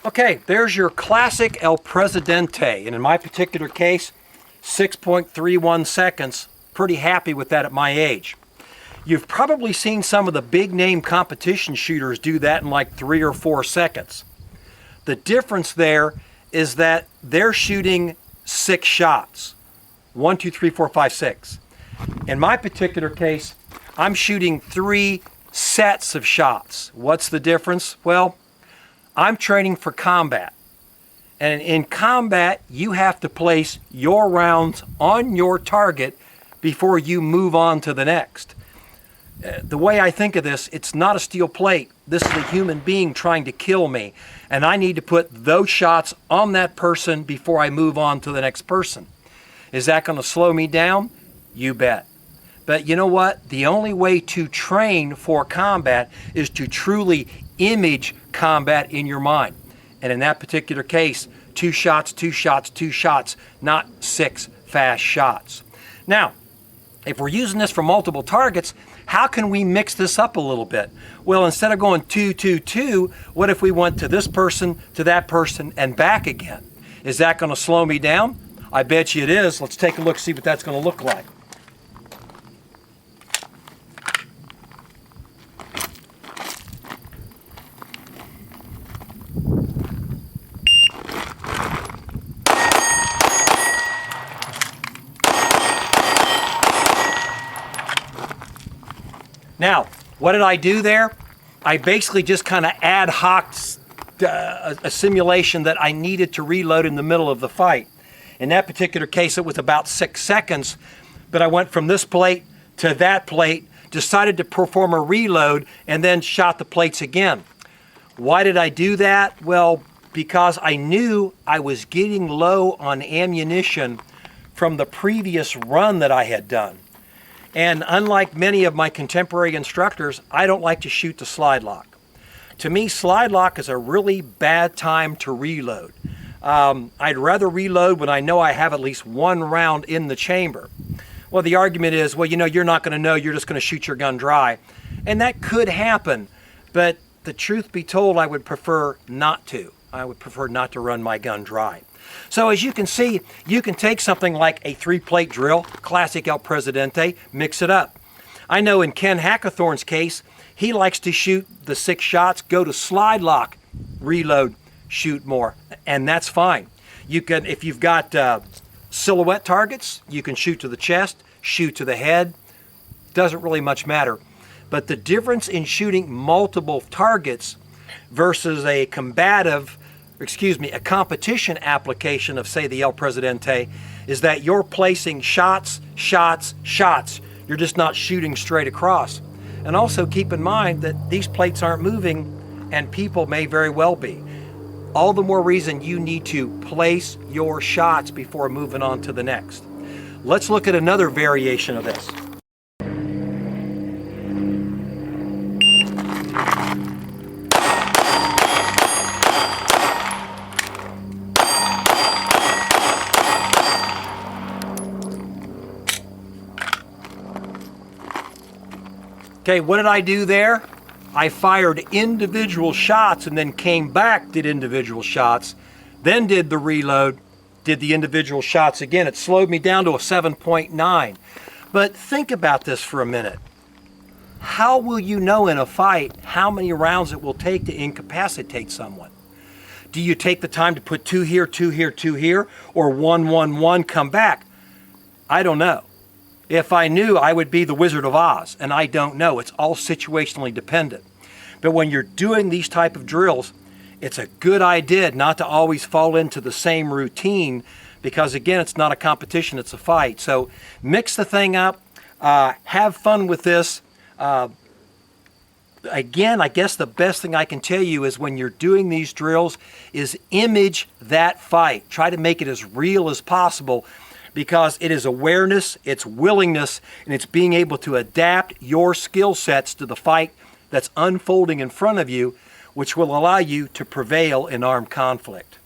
Okay, there's your classic El Presidente, and in my particular case, 6.31 seconds. Pretty happy with that at my age. You've probably seen some of the big name competition shooters do that in like 3 or 4 seconds. The difference there is that they're shooting 6 shots. 1, 2, 3, 4, 5, 6. In my particular case, I'm shooting 3 sets of shots. What's the difference? Well, I'm training for combat. And in combat, you have to place your rounds on your target before you move on to the next. The way I think of this, it's not a steel plate. This is a human being trying to kill me. And I need to put those shots on that person before I move on to the next person. Is that going to slow me down? You bet. But you know what? The only way to train for combat is to truly image combat in your mind. And in that particular case, 2 shots, 2 shots, 2 shots, not 6 fast shots. Now, if we're using this for multiple targets, how can we mix this up a little bit? Well, instead of going 2, 2, 2, what if we went to this person, to that person, and back again? Is that going to slow me down? I bet you it is. Let's take a look, see what that's going to look like. Now, what did I do there? I basically just kind of ad hoc a simulation that I needed to reload in the middle of the fight. In that particular case, it was about 6 seconds, but I went from this plate to that plate, decided to perform a reload, and then shot the plates again. Why did I do that? Well, because I knew I was getting low on ammunition from the previous run that I had done. And unlike many of my contemporary instructors, I don't like to shoot the slide lock. To me, slide lock is a really bad time to reload. I'd rather reload when I know I have at least 1 round in the chamber. Well, the argument is, well, you know, you're not going to know, you're just going to shoot your gun dry. And that could happen, but the truth be told, I would prefer not to. I would prefer not to run my gun dry. So as you can see, you can take something like a 3-plate drill, classic El Presidente, mix it up. I know in Ken Hackathorn's case, he likes to shoot the 6 shots, go to slide lock, reload, shoot more, and that's fine. You can, if you've got silhouette targets, you can shoot to the chest, shoot to the head, doesn't really much matter. But the difference in shooting multiple targets versus a competition application of, say, the El Presidente, is that you're placing shots, shots, shots. You're just not shooting straight across. And also keep in mind that these plates aren't moving and people may very well be. All the more reason you need to place your shots before moving on to the next. Let's look at another variation of this. Okay, what did I do there? I fired individual shots and then came back, did individual shots, then did the reload, did the individual shots again. It slowed me down to a 7.9. But think about this for a minute. How will you know in a fight how many rounds it will take to incapacitate someone? Do you take the time to put 2 here, 2 here, 2 here, or 1, 1, 1, come back? I don't know. If I knew, I would be the Wizard of Oz, and I don't know. It's all situationally dependent. But when you're doing these type of drills, it's a good idea not to always fall into the same routine because, again, it's not a competition, it's a fight. So mix the thing up, have fun with this. Again, I guess the best thing I can tell you is when you're doing these drills is image that fight. Try to make it as real as possible, because it is awareness, it's willingness, and it's being able to adapt your skill sets to the fight that's unfolding in front of you, which will allow you to prevail in armed conflict.